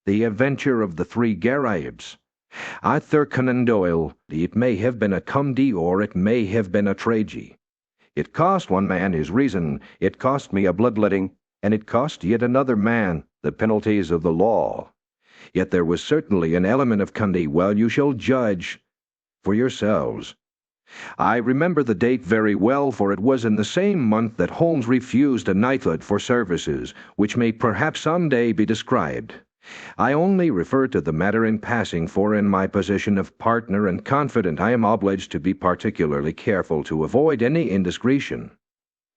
The Adventure of the Three GARRIDEBS. Arthur Conan Doyle, it may have been a comedy or it may have been a tragedy. It cost one man his reason, it cost me a bloodletting, and it cost yet another man the penalties of the law. Yet there was certainly an element of comedy. Well, you shall judge for yourselves. I remember the date very well, for it was in the same month that Holmes refused a knighthood for services, which may perhaps some day be described. I only refer to the matter in passing, for in my position of partner and confidant I am obliged to be particularly careful to avoid any indiscretion.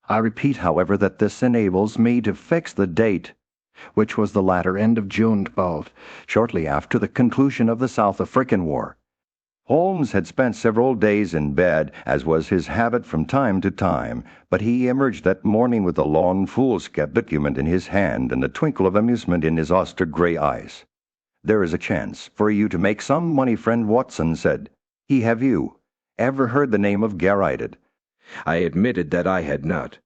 I repeat, however, that this enables me to fix the date, which was the latter end of June 12th, shortly after the conclusion of the South African War. Holmes had spent several days in bed, as was his habit from time to time, but he emerged that morning with a long foolscap document in his hand and a twinkle of amusement in his austere gray eyes. "There is a chance for you to make some money, friend Watson," said he. "Have you ever heard the name of Garride?" I admitted that I had not.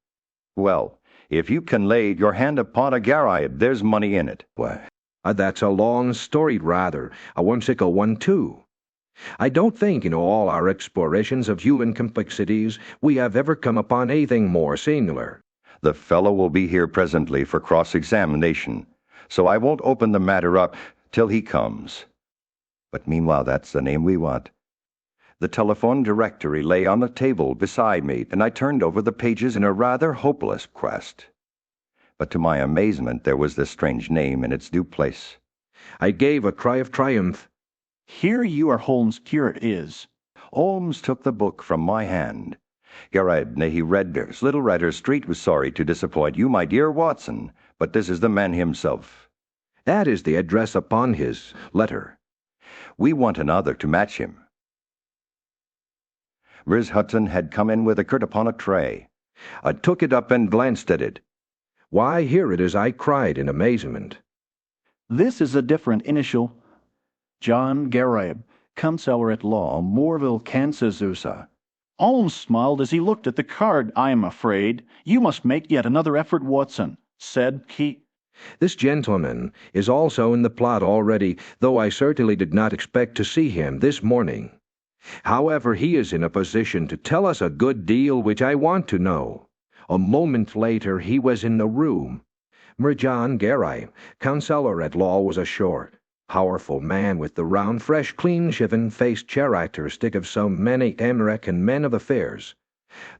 "Well, if you can lay your hand upon a Garride, there's money in it." Why, that's a long story, rather, a whimsical one, too. I don't think, in all our explorations of human complexities, we have ever come upon anything more singular. "The fellow will be here presently for cross-examination, so I won't open the matter up till he comes. But meanwhile, that's the name we want." The telephone directory lay on the table beside me, and I turned over the pages in a rather hopeless quest. But to my amazement, there was this strange name in its due place. I gave a cry of triumph. "Here you are, Holmes. Here it is." Holmes took the book from my hand. "Garride, he read there's Little Redder Street was sorry to disappoint you, my dear Watson, but this is the man himself." That is the address upon his letter. "We want another to match him." Riz Hudson had come in with a curt upon a tray. I took it up and glanced at it. "Why, here it is," I cried in amazement. "This is a different initial. John Garribe, Counsellor at Law, Moorville, Kansas. Holmes smiled as he looked at the card. "I am afraid you must make yet another effort, Watson," said he. This gentleman is also in the plot already, though I certainly did not expect to see him this morning. However, he is in a position to tell us a good deal which I want to know." A moment later he was in the room. John Garribe, Counsellor at Law, was a short, powerful man with the round, fresh, clean-shaven faced characteristic of so many American men of affairs.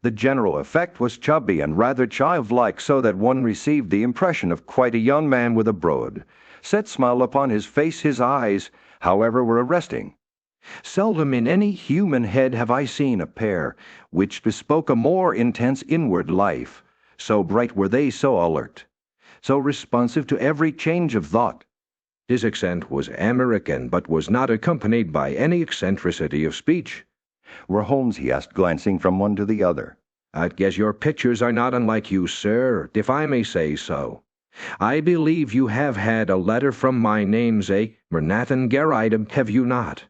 The general effect was chubby and rather childlike, so that one received the impression of quite a young man with a broad, set smile upon his face. His eyes, however, were arresting. Seldom in any human head have I seen a pair which bespoke a more intense inward life. So bright were they, so alert, so responsive to every change of thought. His accent was American, but was not accompanied by any eccentricity of speech. "Were Holmes?" he asked, glancing from one to the other. "I guess your pictures are not unlike you, sir, if I may say so. I believe you have had a letter from my namesake, Nathan Garride, have you not?"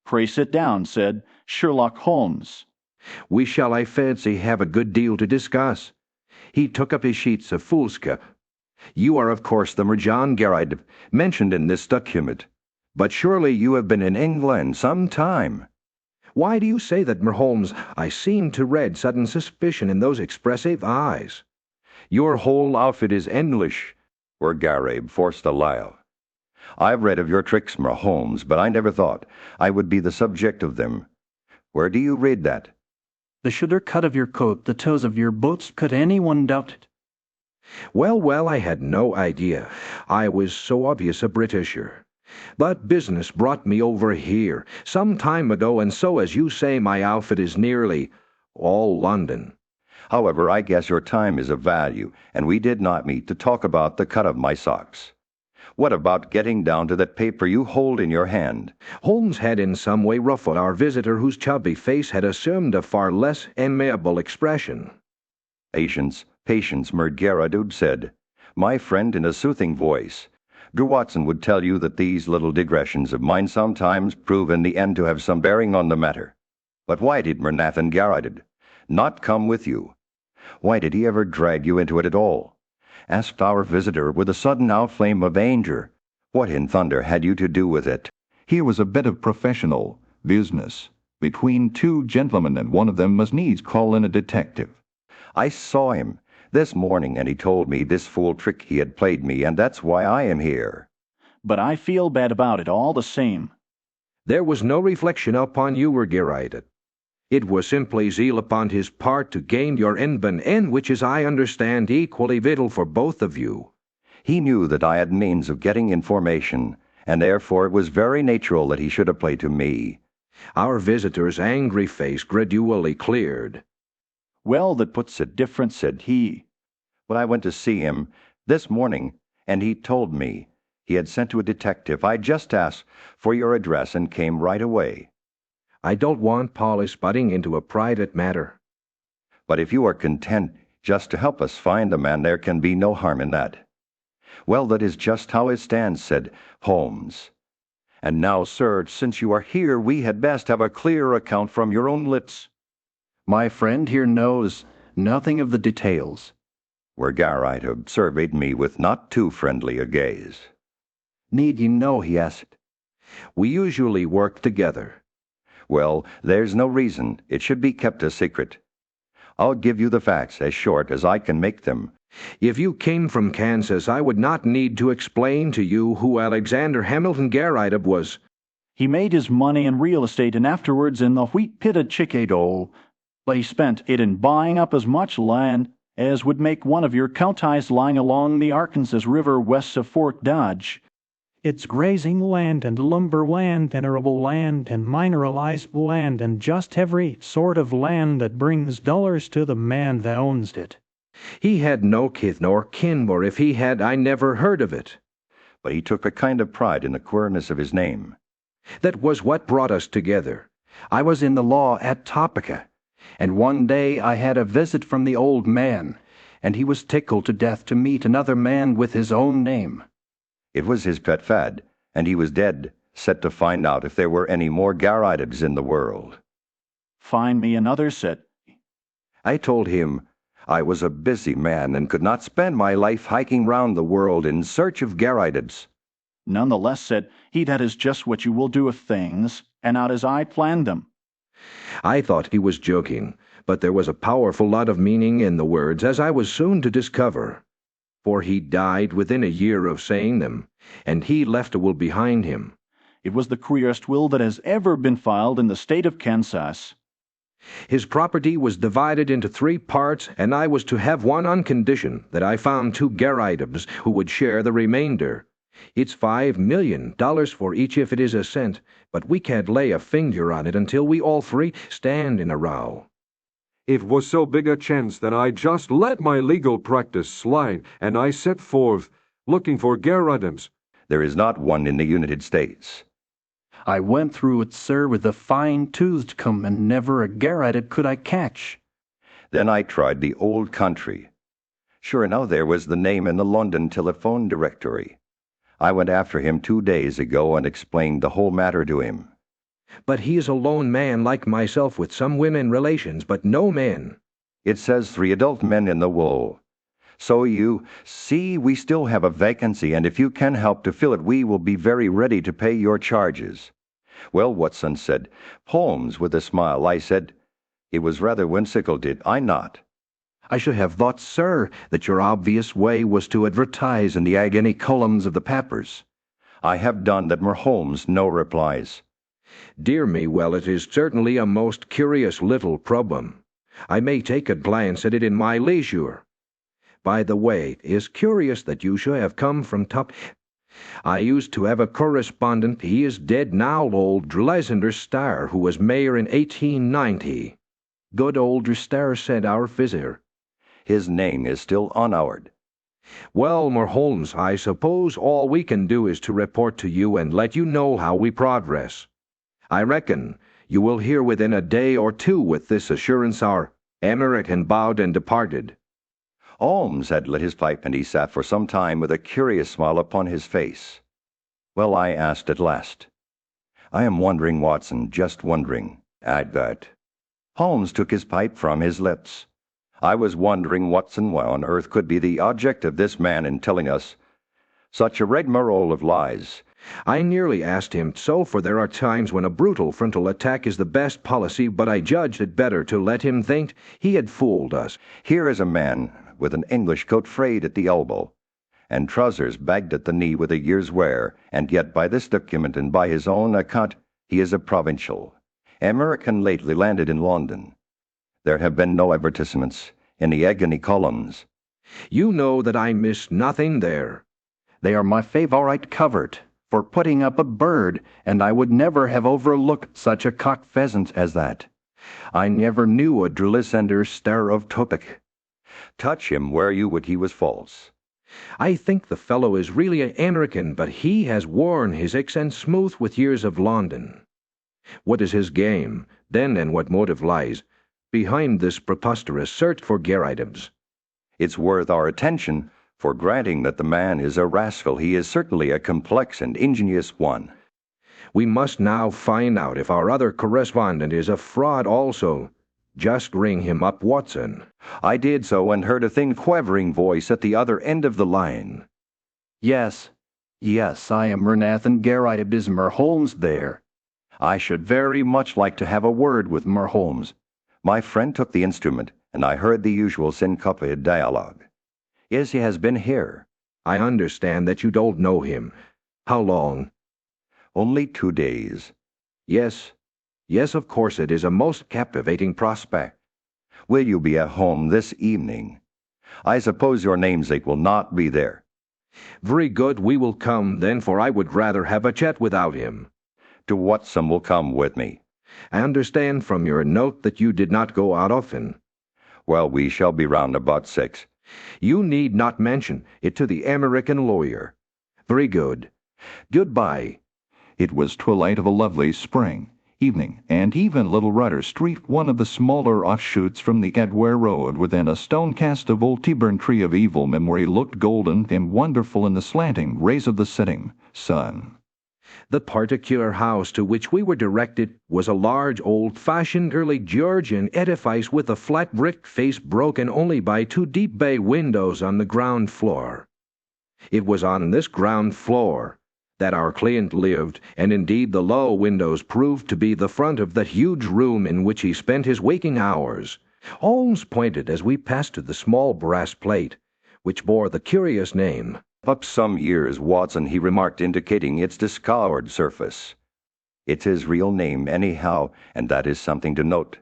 "Pray sit down," said Sherlock Holmes. "We shall, I fancy, have a good deal to discuss." He took up his sheets of foolscap. "You are, of course, the John Garride mentioned in this document. But surely you have been in England some time." "Why do you say that, Holmes? I seem to read sudden suspicion in those expressive eyes." "Your whole outfit is English," were Garribe forced to laugh. "I've read of your tricks, Holmes, but I never thought I would be the subject of them. Where do you read that?" "The shoulder cut of your coat, the toes of your boots, could anyone doubt it?" Well, I had no idea. I was so obvious a Britisher. But business brought me over here some time ago, and so, as you say, my outfit is nearly all London. However, I guess your time is of value, and we did not meet to talk about the cut of my socks. What about getting down to that paper you hold in your hand?" Holmes had in some way ruffled our visitor, whose chubby face had assumed a far less amiable expression. "Patience, patience," Garride said, my friend, in a soothing voice. "Drew Watson would tell you that these little digressions of mine sometimes prove in the end to have some bearing on the matter. But why did Nathan Garride not come with you? Why did he ever drag you into it at all?" asked our visitor with a sudden outflame of anger. What in thunder had you to do with it? Here was a bit of professional business between two gentlemen, and one of them must needs call in a detective. I saw him this morning, and he told me this fool trick he had played me, and that's why I am here. But I feel bad about it all the same. There was no reflection upon you were garrided. It was simply zeal upon his part to gain your end which, as I understand, equally vital for both of you. He knew that I had means of getting information, and therefore it was very natural that he should have played to me. Our visitor's angry face gradually cleared. Well, that puts it different, said he. When I went to see him this morning, and he told me he had sent to a detective, I just asked for your address and came right away. I don't want Polly sputting into a private matter. But if you are content just to help us find the man, there can be no harm in that. Well, that is just how it stands, said Holmes. And now, sir, since you are here, we had best have a clear account from your own lips. My friend here knows nothing of the details. Where Garride surveyed me with not too friendly a gaze. Need you know, he asked. We usually work together. Well, there's no reason it should be kept a secret. I'll give you the facts as short as I can make them. If you came from Kansas, I would not need to explain to you who Alexander Hamilton Garride was. He made his money in real estate and afterwards in the wheat pit at Chickadee, but he spent it in buying up as much land as would make one of your counties lying along the Arkansas River west of Fort Dodge. It's grazing land and lumber land and arable land and mineralized land and just every sort of land that brings dollars to the man that owns it. He had no kith nor kin, or if he had, I never heard of it. But he took a kind of pride in the queerness of his name. That was what brought us together. I was in the law at Topeka, and one day I had a visit from the old man, and he was tickled to death to meet another man with his own name. It was his pet fad, and he was dead set to find out if there were any more Garridebs in the world. Find me another set. I told him I was a busy man and could not spend my life hiking round the world in search of Garridebs. Nonetheless, said he, that is just what you will do with things, and not as I planned them. I thought he was joking, but there was a powerful lot of meaning in the words, as I was soon to discover. For he died within a year of saying them, and he left a will behind him. It was the queerest will that has ever been filed in the state of Kansas. His property was divided into 3 parts, and I was to have one on condition that I found 2 Garridebs who would share the remainder. It's $5 million for each if it is a cent, but we can't lay a finger on it until we all 3 stand in a row. It was so big a chance that I just let my legal practice slide, and I set forth, looking for Garridebs. There is not one in the United States. I went through it, sir, with a fine-toothed comb, and never a Garrideb could I catch. Then I tried the old country. Sure enough, there was the name in the London telephone directory. I went after him 2 days ago and explained the whole matter to him. But he is a lone man like myself with some women relations, but no men. It says 3 adult men in the wool. So you see, we still have a vacancy, and if you can help to fill it, we will be very ready to pay your charges. Well, Watson said. Holmes, with a smile. I said, it was rather whimsical, did I not? I should have thought, sir, that your obvious way was to advertise in the agony columns of the papers. I have done that, more Holmes, no replies. Dear me, well, it is certainly a most curious little problem. I may take a glance at it in my leisure. By the way, it is curious that you should have come from I used to have a correspondent, he is dead now, old Dresender Starr, who was mayor in 1890. Good old Starr, said our visitor. His name is still unhoured. Well, more Holmes, I suppose all we can do is to report to you and let you know how we progress. I reckon you will hear within a day or 2 with this assurance. Our American bowed and departed. Holmes had lit his pipe, and he sat for some time with a curious smile upon his face. Well, I asked at last. I am wondering, Watson, just wondering, at that. Holmes took his pipe from his lips. I was wondering, Watson, what on earth could be the object of this man in telling us Such a rigmarole of lies. I nearly asked him so, for there are times when a brutal frontal attack is the best policy, but I judged it better to let him think he had fooled us. Here is a man with an English coat frayed at the elbow, and trousers bagged at the knee with a year's wear, and yet by this document and by his own account he is a provincial. American lately landed in London. There have been no advertisements in the agony columns. You know that I miss nothing there. They are my favorite covert for putting up a bird, and I would never have overlooked such a cock pheasant as that. I never knew a Drulisender stir of topic. Touch him where you would he was false. I think the fellow is really an American, but he has worn his accent smooth with years of London. What is his game, then, and what motive lies behind this preposterous search for GARRIDEBS? It's worth our attention, for granting that the man is a rascal, he is certainly a complex and ingenious one. We must now find out if our other correspondent is a fraud also. Just ring him up, Watson. I did so, and heard a thin, quavering voice at the other end of the line. Yes, I am Renathan GARRIDEBS Holmes there. I should very much like to have a word with Holmes. My friend took the instrument, and I heard the usual syncopated dialogue. Yes, he has been here. I understand that you don't know him. How long? Only 2 days. Yes, of course it is a most captivating prospect. Will you be at home this evening? I suppose your namesake will not be there. Very good, we will come then, for I would rather have a chat without him. To Watson will come with me. I understand from your note that you did not go out often. Well, we shall be round about 6. You need not mention it to the American lawyer. Very good. Goodbye. It was twilight of a lovely spring evening, and even Little Rudder Street, one of the smaller offshoots from the Edgware Road, within a stone cast of old Tyburn tree of evil memory, looked golden and wonderful in the slanting rays of the setting sun. The particular house to which we were directed was a large, old-fashioned, early Georgian edifice with a flat brick face broken only by 2 deep bay windows on the ground floor. It was on this ground floor that our client lived, and indeed the low windows proved to be the front of that huge room in which he spent his waking hours. Holmes pointed as we passed to the small brass plate, which bore the curious name. Up some years, Watson, he remarked, indicating its discolored surface. It's his real name, anyhow, and that is something to note.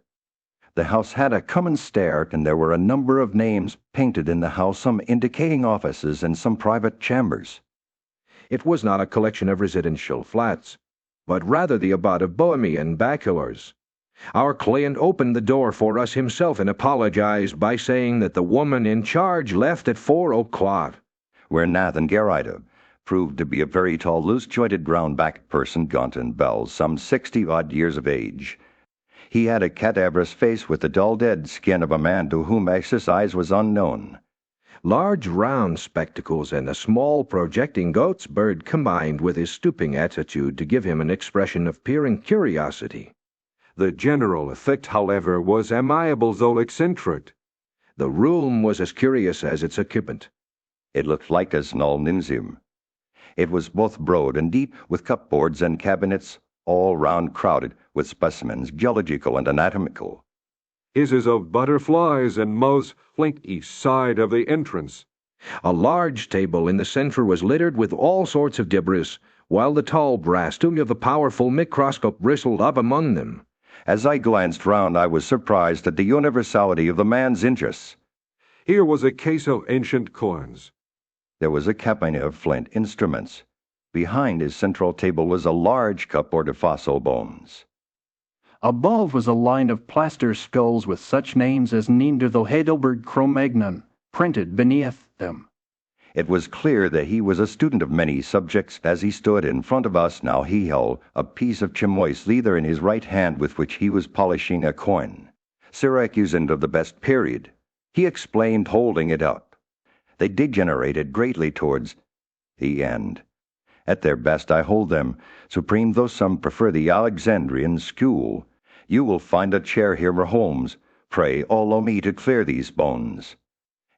The house had a common stair, and there were a number of names painted in the house, some indicating offices and some private chambers. It was not a collection of residential flats, but rather the abode of Bohemian bachelors. Our client opened the door for us himself and apologized by saying that the woman in charge left at 4 o'clock. Where Nathan GARRIDEBS proved to be a very tall, loose-jointed, round-backed person, gaunt and bald, some 60-odd years of age. He had a cadaverous face with the dull, dead skin of a man to whom exercise was unknown. Large round spectacles and a small projecting goat's bird combined with his stooping attitude to give him an expression of peering curiosity. The general effect, however, was amiable though eccentric. The room was as curious as its occupant. It looked like a small museum. It was both broad and deep, with cupboards and cabinets, all round crowded with specimens, geological and anatomical. His is of butterflies and moths flanked each side of the entrance. A large table in the center was littered with all sorts of debris, while the tall brass tongue of a powerful microscope bristled up among them. As I glanced round, I was surprised at the universality of the man's interests. Here was a case of ancient coins. There was a cabinet of flint instruments. Behind his central table was a large cupboard of fossil bones. Above was a line of plaster skulls with such names as Neanderthal Heidelberg Cro-Magnon printed beneath them. It was clear that he was a student of many subjects. As he stood in front of us now, he held a piece of chamois leather in his right hand with which he was polishing a coin. Syracusan of the best period. He explained, holding it up. They degenerated greatly towards the end. At their best I hold them supreme, though some prefer the Alexandrian school. You will find a chair here, Holmes. Pray, allow me to clear these bones.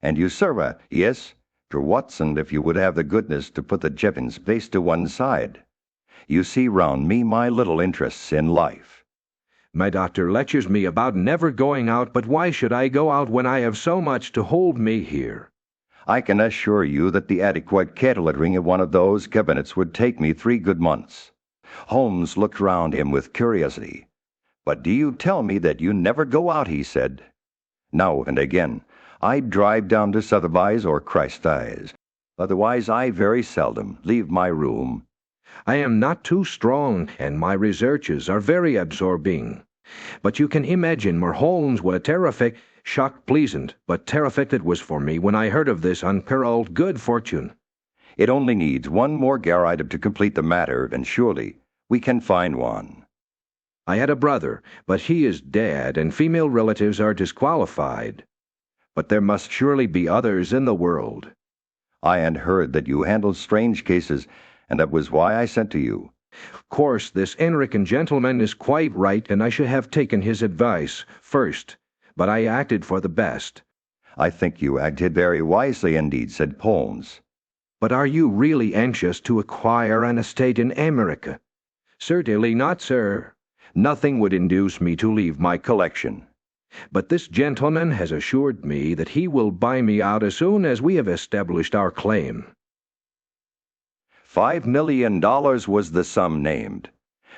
And you, sir, yes? Dr. Watson, if you would have the goodness to put the Jevons face to one side. You see round me my little interests in life. My doctor lectures me about never going out, but why should I go out when I have so much to hold me here? I can assure you that the adequate cataloring of one of those cabinets would take me 3 good months. Holmes looked round him with curiosity. But do you tell me that you never go out, he said. Now and again, I drive down to Sotheby's or Christie's. Otherwise, I very seldom leave my room. I am not too strong, and my researches are very absorbing. But you can imagine Mer Holmes were terrific, shocked pleasant, but terrific it was for me when I heard of this unparalleled good fortune. It only needs one more garride to complete the matter, and surely we can find one. I had a brother, but he is dead, and female relatives are disqualified. But there must surely be others in the world. I had heard that you handled strange cases, and that was why I sent to you. Of course, this American gentleman is quite right, and I should have taken his advice first, but I acted for the best. I think you acted very wisely indeed, said Holmes. But are you really anxious to acquire an estate in America? Certainly not, sir. Nothing would induce me to leave my collection. But this gentleman has assured me that he will buy me out as soon as we have established our claim. $5 million was the sum named.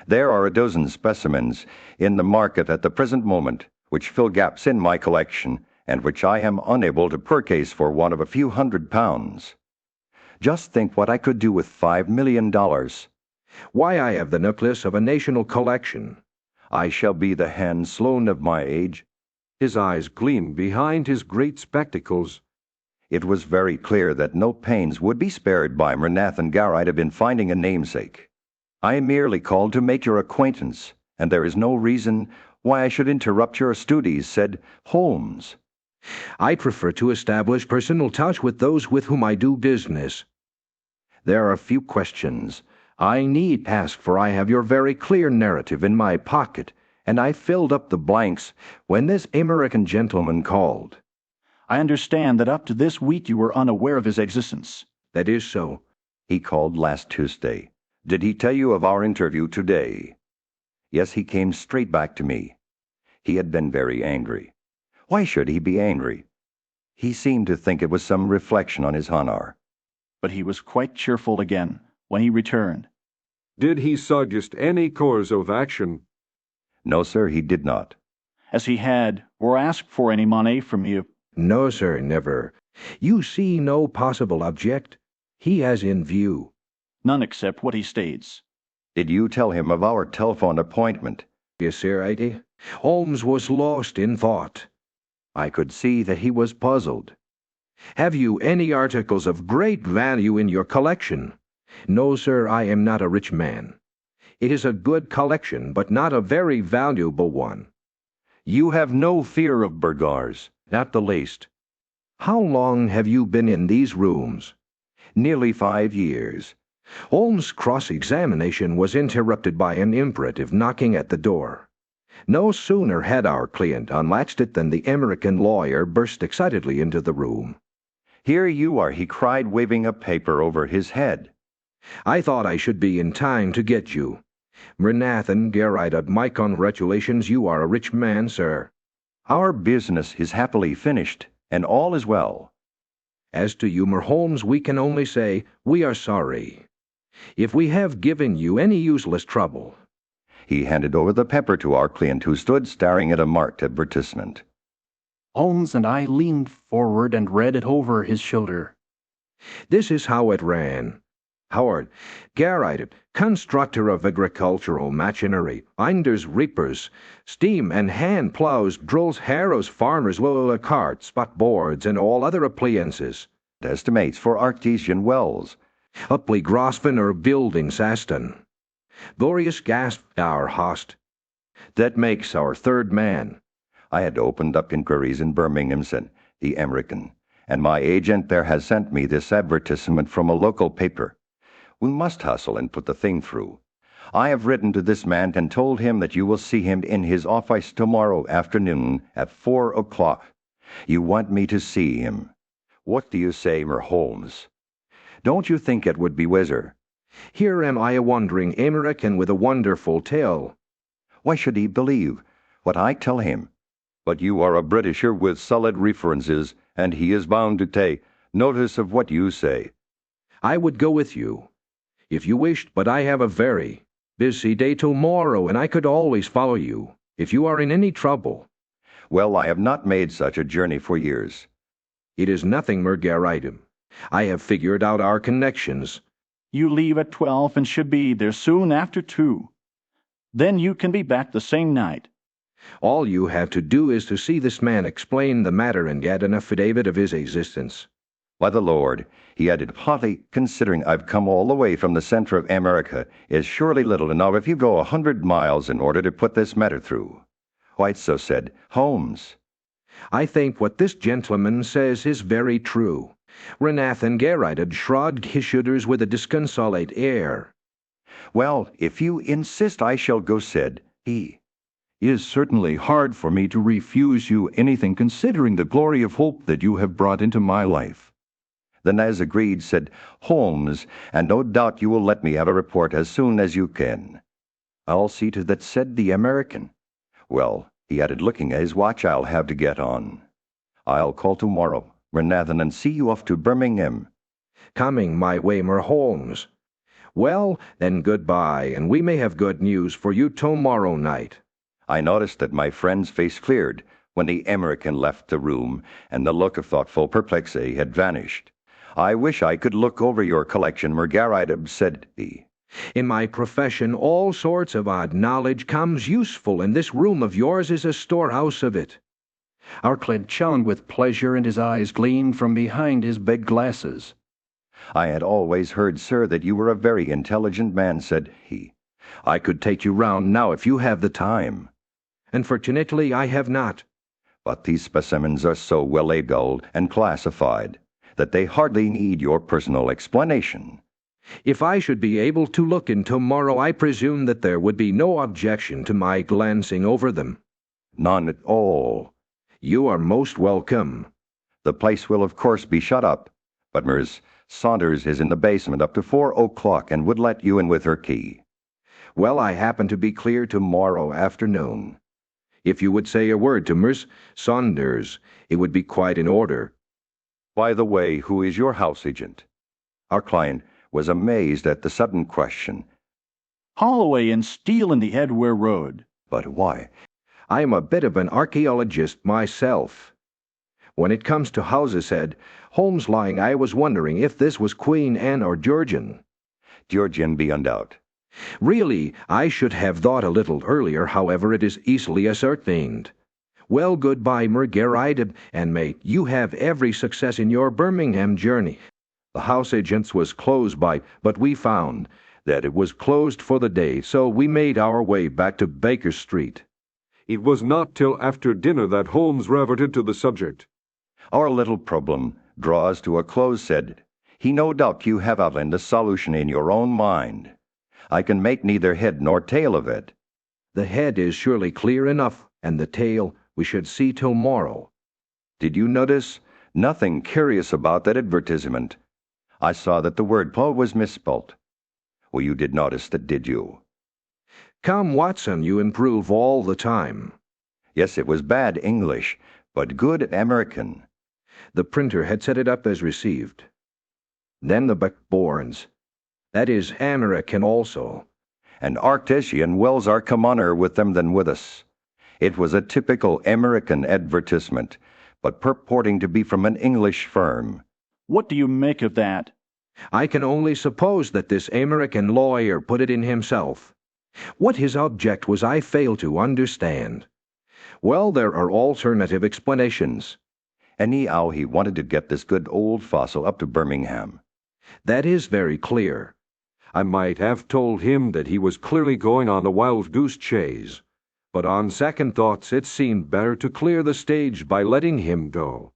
There are a dozen specimens in the market at the present moment which fill gaps in my collection and which I am unable to purchase for one of a few £100. Just think what I could do with $5 million. Why, I have the nucleus of a national collection. I shall be the Hans Sloane of my age. His eyes gleamed behind his great spectacles. It was very clear that no pains would be spared by Mrnath Garride in finding a namesake. I merely called to make your acquaintance, and there is no reason why I should interrupt your studies, said Holmes. I prefer to establish personal touch with those with whom I do business. There are a few questions I need ask, for I have your very clear narrative in my pocket, and I filled up the blanks when this American gentleman called. I understand that up to this week you were unaware of his existence. That is so. He called last Tuesday. Did he tell you of our interview today? Yes, he came straight back to me. He had been very angry. Why should he be angry? He seemed to think it was some reflection on his honor. But he was quite cheerful again when he returned. Did he suggest any course of action? No, sir, he did not. As he had, or asked for any money from you? No, sir, never. You see no possible object he has in view. None except what he states. Did you tell him of our telephone appointment? Yes, sir, I did. Holmes was lost in thought. I could see that he was puzzled. Have you any articles of great value in your collection? No, sir, I am not a rich man. It is a good collection, but not a very valuable one. You have no fear of burglars? Not the least. How long have you been in these rooms? Nearly 5 years. Holmes' cross-examination was interrupted by an imperative knocking at the door. No sooner had our client unlatched it than the American lawyer burst excitedly into the room. Here you are, he cried, waving a paper over his head. I thought I should be in time to get you. Mrnath Garride, my congratulations, you are a rich man, sir. Our business is happily finished, and all is well. As to you, Mer Holmes, we can only say we are sorry. If we have given you any useless trouble. He handed over the paper to our client, who stood staring at a marked advertisement. Holmes and I leaned forward and read it over his shoulder. This is how it ran. Howard, Garride, constructor of agricultural machinery, binders, reapers, steam and hand plows, drills, harrows, farmers, carts, buckboards, and all other appliances. Estimates for artesian wells. Upply Grosvenor or building Saston. Glorious gasped our host. That makes our third man. I had opened up inquiries in Birmingham, said the American, and my agent there has sent me this advertisement from a local paper. We must hustle and put the thing through. I have written to this man and told him that you will see him in his office tomorrow afternoon at 4 o'clock. You want me to see him. What do you say, Mer Holmes? Don't you think it would be wiser? Here am I a wandering American with a wonderful tale. Why should he believe what I tell him? But you are a Britisher with solid references, and he is bound to take notice of what you say. I would go with you, if you wished, but I have a very busy day tomorrow, and I could always follow you, if you are in any trouble. Well, I have not made such a journey for years. It is nothing, Garrideb. I have figured out our connections. You leave at 12 and should be there soon after 2. Then you can be back the same night. All you have to do is to see this man, explain the matter, and get an affidavit of his existence. By the Lord, he added hotly, considering I've come all the way from the center of America, is surely little enough if you go 100 miles in order to put this matter through. White so said, Holmes. I think what this gentleman says is very true. Renath and Garrideb shrugged his shoulders with a disconsolate air. Well, if you insist, I shall go, said he. It is certainly hard for me to refuse you anything considering the glory of hope that you have brought into my life. Then, as agreed, said Holmes, and no doubt you will let me have a report as soon as you can. I'll see to that, said the American. Well, he added, looking at his watch, I'll have to get on. I'll call tomorrow, Renathan, and see you off to Birmingham. Coming my way, Mer Holmes. Well, then goodbye, and we may have good news for you tomorrow night. I noticed that my friend's face cleared when the American left the room, and the look of thoughtful perplexity had vanished. I wish I could look over your collection, Garrideb, said he. In my profession, all sorts of odd knowledge comes useful, and this room of yours is a storehouse of it. Our client shone with pleasure, and his eyes gleamed from behind his big glasses. I had always heard, sir, that you were a very intelligent man, said he. I could take you round now if you have the time. Unfortunately, I have not. But these specimens are so well labeled and classified that they hardly need your personal explanation. If I should be able to look in tomorrow, I presume that there would be no objection to my glancing over them. None at all. You are most welcome. The place will, of course, be shut up, but Miss Saunders is in the basement up to 4 o'clock and would let you in with her key. Well, I happen to be clear tomorrow afternoon. If you would say a word to Miss Saunders, it would be quite in order. By the way, who is your house agent? Our client was amazed at the sudden question. Holloway and Steele in the Edgware Road. But why? I am a bit of an archaeologist myself. When it comes to houses, said Holmes, lying, I was wondering if this was Queen Anne or Georgian. Georgian, beyond doubt. Really, I should have thought a little earlier, however, it is easily ascertained. Well, goodbye, Garrideb, and may you have every success in your Birmingham journey. The house agent's was closed but we found that it was closed for the day, so we made our way back to Baker Street. It was not till after dinner that Holmes reverted to the subject. Our little problem draws to a close, said he. No doubt you have outlined the solution in your own mind. I can make neither head nor tail of it. The head is surely clear enough, and the tail we should see tomorrow. Did you notice nothing curious about that advertisement? I saw that the word Paul was misspelt. Well, you did notice that, did you? Come, Watson, you improve all the time. Yes, it was bad English, but good American. The printer had set it up as received. Then the Buckbournes. That is American also. And Arctesi and Wells are commoner with them than with us. It was a typical American advertisement, but purporting to be from an English firm. What do you make of that? I can only suppose that this American lawyer put it in himself. What his object was I fail to understand. Well, there are alternative explanations. Anyhow, he wanted to get this good old fossil up to Birmingham. That is very clear. I might have told him that he was clearly going on a wild goose chase, but on second thoughts it seemed better to clear the stage by letting him go.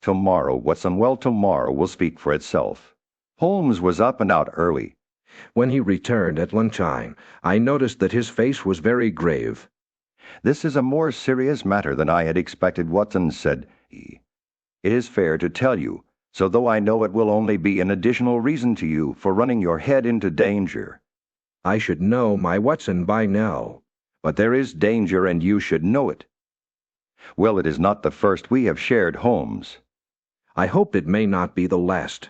Tomorrow, Watson, well, tomorrow will speak for itself. Holmes was up and out early. When he returned at lunchtime, I noticed that his face was very grave. This is a more serious matter than I had expected, Watson, said he. It is fair to tell you So though I know it will only be an additional reason to you for running your head into danger. I should know my Watson by now. But there is danger, and you should know it. Well, it is not the first we have shared, Holmes. I hope it may not be the last.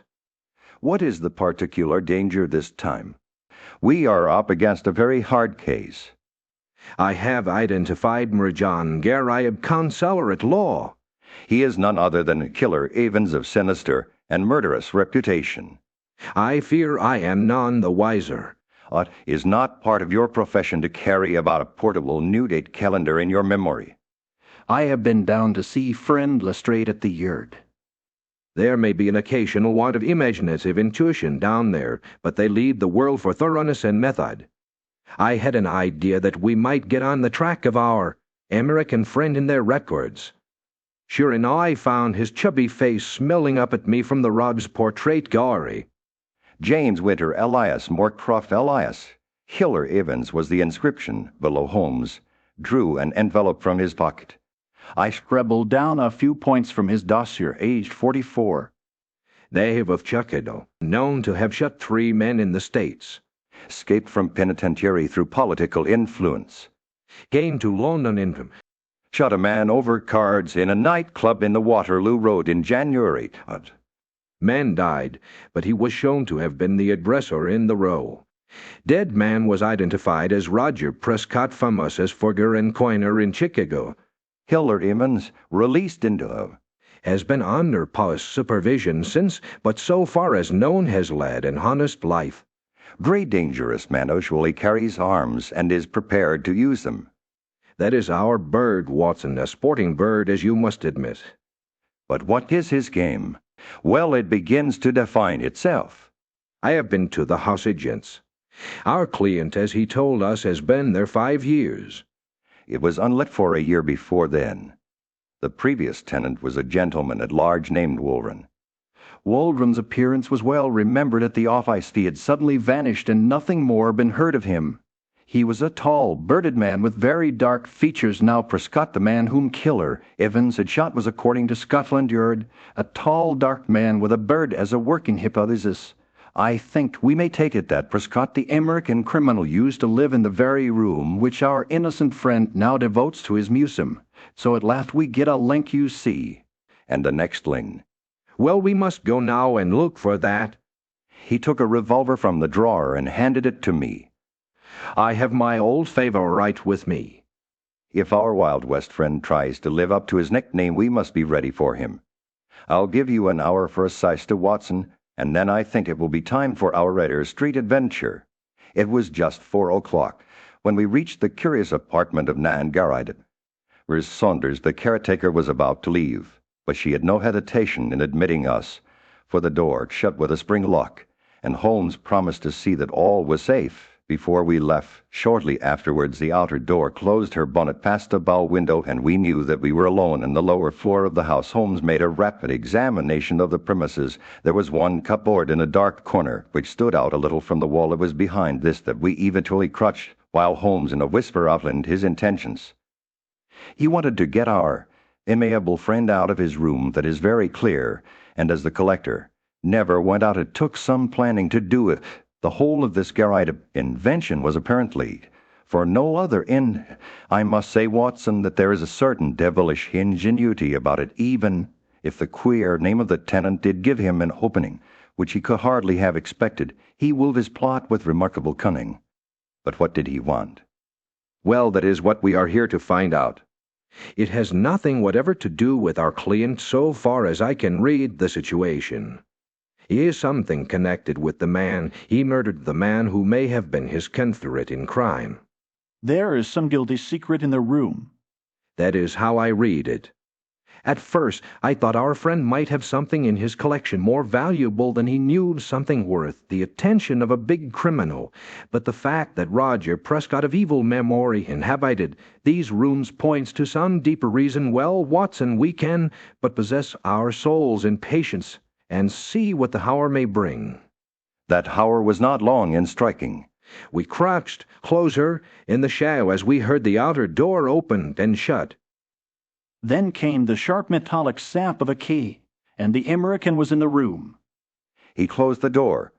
What is the particular danger this time? We are up against a very hard case. I have identified Mirjan Garride, counselor at law. He is none other than a killer Evans of sinister and murderous reputation. I fear I am none the wiser. It is not part of your profession to carry about a portable new-date calendar in your memory. I have been down to see friend Lestrade at the yard. There may be an occasional want of imaginative intuition down there, but they lead the world for thoroughness and method. I had an idea that we might get on the track of our American friend in their records. Sure enough, I found his chubby face smelling up at me from the Rod's portrait gallery. James Winter Elias Moorcroft Elias. Hiller Evans was the inscription below. Holmes drew an envelope from his pocket. I scribbled down a few points from his dossier, aged 44. Native of Chicago, known to have shot 3 men in the States. Escaped from penitentiary through political influence. Came to London in... Shot a man over cards in a nightclub in the Waterloo Road in January. Man died, but he was shown to have been the aggressor in the row. Dead man was identified as Roger Prescott, famous as forger and coiner in Chicago. Hiller Evans, released into... Has been under police supervision since, but so far as known has led an honest life. Great dangerous man usually carries arms and is prepared to use them. That is our bird, Watson, a sporting bird, as you must admit. But what is his game? Well, it begins to define itself. I have been to the house agents. Our client, as he told us, has been there 5 years. It was unlit for a year before then. The previous tenant was a gentleman at large named Waldron. Waldron's appearance was well remembered at the office. He had suddenly vanished and nothing more been heard of him. He was a tall, bearded man with very dark features. Now Prescott, the man whom Killer Evans had shot, was, according to Scotland Yard, a tall, dark man with a beard as a working hypothesis. I think we may take it that Prescott, the American criminal, used to live in the very room which our innocent friend now devotes to his museum. So at last we get a link, you see. And the next link. Well, we must go now and look for that. He took a revolver from the drawer and handed it to me. I have my old favorite with me. If our Wild West friend tries to live up to his nickname, we must be ready for him. I'll give you an hour for a siesta, Watson, and then I think it will be time for our Rider Street adventure. It was just 4 o'clock when we reached the curious apartment of Nan Garride. Miss Saunders, the caretaker, was about to leave, but she had no hesitation in admitting us, for the door shut with a spring lock, and Holmes promised to see that all was safe before we left. Shortly afterwards, the outer door closed her bonnet past a bow window, and we knew that we were alone in the lower floor of the house. Holmes made a rapid examination of the premises. There was one cupboard in a dark corner, which stood out a little from the wall. It was behind this that we eventually crouched, while Holmes in a whisper outlined his intentions. He wanted to get our amiable friend out of his room, that is very clear, and as the collector never went out, it took some planning to do it. The whole of this Garride invention was apparently for no other end. I must say, Watson, that there is a certain devilish ingenuity about it, even if the queer name of the tenant did give him an opening which he could hardly have expected. He wove his plot with remarkable cunning. But what did he want? Well, that is what we are here to find out. It has nothing whatever to do with our client so far as I can read the situation. He is something connected with the man. He murdered the man who may have been his confederate in crime. There is some guilty secret in the room. That is how I read it. At first, I thought our friend might have something in his collection more valuable than he knew, something worth the attention of a big criminal. But the fact that Roger Prescott of evil memory inhabited these rooms points to some deeper reason. Well, Watson, we can but possess our souls in patience and see what the hour may bring. That hour was not long in striking. We crouched closer in the shadow as we heard the outer door opened and shut. Then came the sharp metallic snap of a key, and the American was in the room. He closed the door,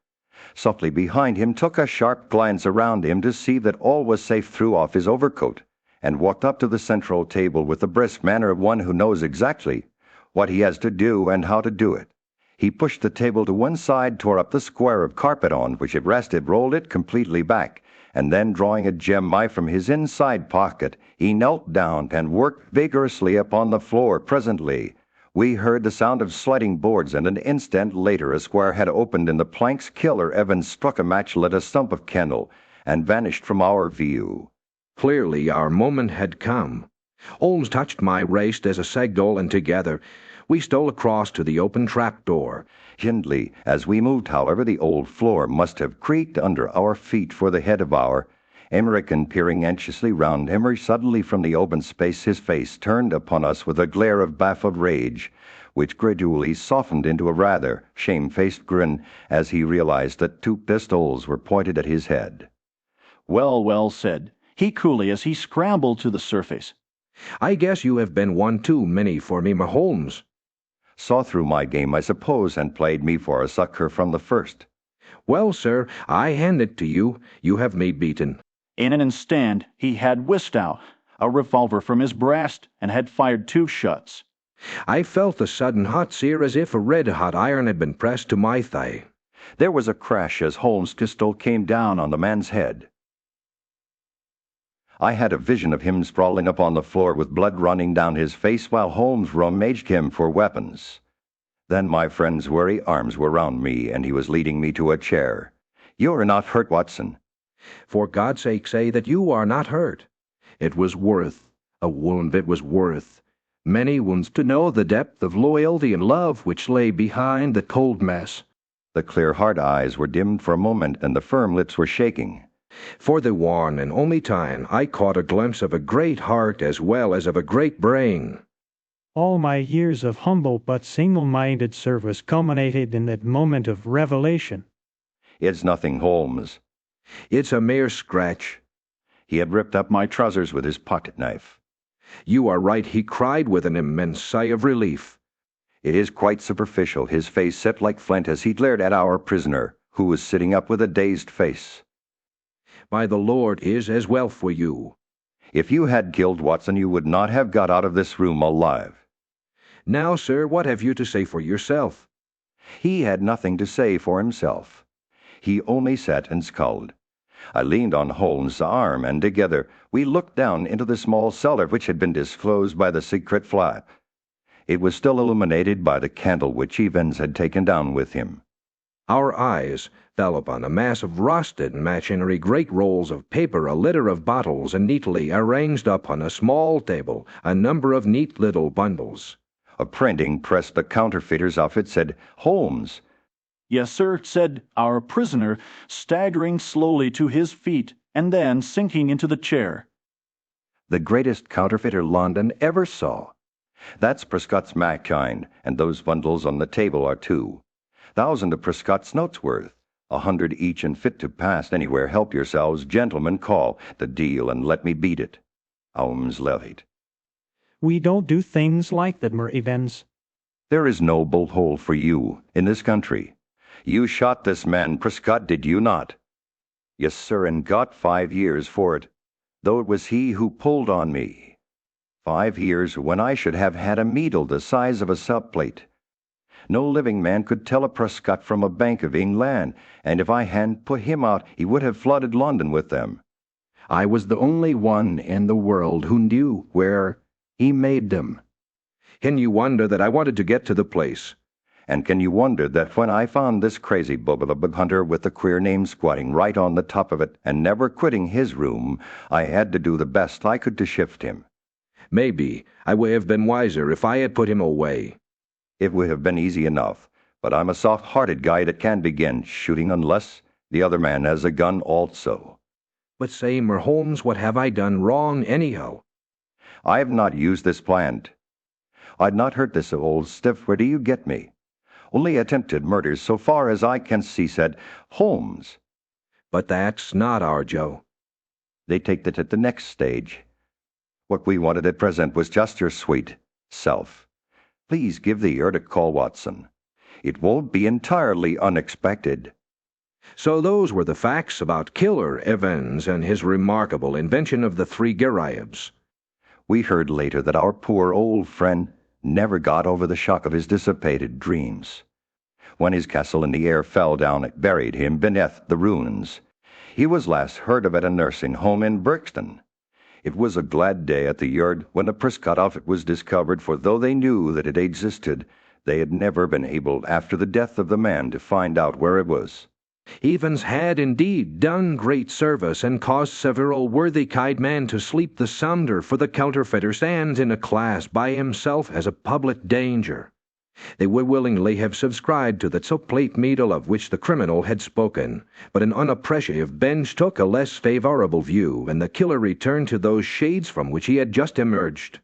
softly behind him, took a sharp glance around him to see that all was safe, threw off his overcoat, and walked up to the central table with the brisk manner of one who knows exactly what he has to do and how to do it. He pushed the table to one side, tore up the square of carpet on which it rested, rolled it completely back, and then, drawing a gem knife from his inside pocket, he knelt down and worked vigorously upon the floor. Presently, we heard the sound of sliding boards, and an instant later a square had opened in the planks. Killer Evans struck a match, lit a stump of candle, and vanished from our view. Clearly our moment had come. Holmes touched my wrist as a signal, and together we stole across to the open trapdoor. Gently, as we moved, however, the old floor must have creaked under our feet, for the head of our American, peering anxiously round, emerged suddenly from the open space, his face turned upon us with a glare of baffled rage, which gradually softened into a rather shamefaced grin as he realized that 2 pistols were pointed at his head. Well, said he coolly as he scrambled to the surface. I guess you have been one too many for me, Holmes. Saw through my game, I suppose, and played me for a sucker from the first. Well, sir, I hand it to you. You have me beaten. In an instant he had whisked out a revolver from his breast and had fired 2 shots. I felt a sudden hot sear as if a red-hot iron had been pressed to my thigh. There was a crash as Holmes' pistol came down on the man's head. I had a vision of him sprawling upon the floor with blood running down his face while Holmes rummaged him for weapons. Then my friend's weary arms were round me, and he was leading me to a chair. "You're not hurt, Watson?" For God's sake, say that you are not hurt. It was worth a wound. It was worth many wounds to know the depth of loyalty and love which lay behind the cold mask. The clear, hard eyes were dimmed for a moment, and the firm lips were shaking. For the one and only time I caught a glimpse of a great heart as well as of a great brain. All my years of humble but single-minded service culminated in that moment of revelation. "It's nothing, Holmes." It's a mere scratch. He had ripped up my trousers with his pocket knife. You are right, he cried with an immense sigh of relief. "It is quite superficial." His face set like flint as he glared at our prisoner, who was sitting up with a dazed face. By the Lord, is as well for you. If you had killed Watson, you would not have got out of this room alive. Now, sir, what have you to say for yourself? He had nothing to say for himself. He only sat and scowled. I leaned on Holmes' arm, and together we looked down into the small cellar which had been disclosed by the secret flap. It was still illuminated by the candle which Evans had taken down with him. Our eyes fell upon a mass of rusted machinery, great rolls of paper, a litter of bottles, and neatly arranged up on a small table a number of neat little bundles. A printing press the counterfeiter's outfit said, "Holmes." "Yes, sir," said our prisoner, staggering slowly to his feet and then sinking into the chair. "The greatest counterfeiter London ever saw. That's Prescott's kind, and those bundles on the table are 2,000 of Prescott's notes worth, 100 each and fit to pass anywhere. Help yourselves, gentlemen, call the deal and let me beat it. Holmes levied. We don't do things like that, Evans. There is no bolt hole for you in this country. You shot this man, Prescott, did you not? Yes, sir, and got 5 years for it, though it was he who pulled on me. 5 years when I should have had a needle the size of a salt plate. No living man could tell a Prescott from a Bank of England, and if I hadn't put him out, he would have flooded London with them. I was the only one in the world who knew where he made them. Can you wonder that I wanted to get to the place? And can you wonder that when I found this crazy bug of a bug hunter with the queer name squatting right on the top of it and never quitting his room, I had to do the best I could to shift him. Maybe I would have been wiser if I had put him away. It would have been easy enough, but I'm a soft-hearted guy that can't begin shooting unless the other man has a gun also. But say, Holmes, what have I done wrong anyhow? I have not used this plant. I'd not hurt this old stiff. Where do you get me? Only attempted murders, so far as I can see, said Holmes. But that's not our Joe. They take that at the next stage. What we wanted at present was just your sweet self. Please give the ear to call Watson. It won't be entirely unexpected. So those were the facts about Killer Evans and his remarkable invention of the three GARRIDEBS. We heard later that our poor old friend never got over the shock of his dissipated dreams. When his castle in the air fell down, it buried him beneath the ruins. He was last heard of at a nursing home in Brixton. It was a glad day at the yard when the Prescott outfit was discovered, for though they knew that it existed, they had never been able, after the death of the man, to find out where it was. Evans had indeed done great service and caused several worthy kind men to sleep the sounder, for the counterfeiter stands in a class by himself as a public danger. They would willingly have subscribed to the subplate metal of which the criminal had spoken, but an unappreciative bench took a less favorable view, and the killer returned to those shades from which he had just emerged.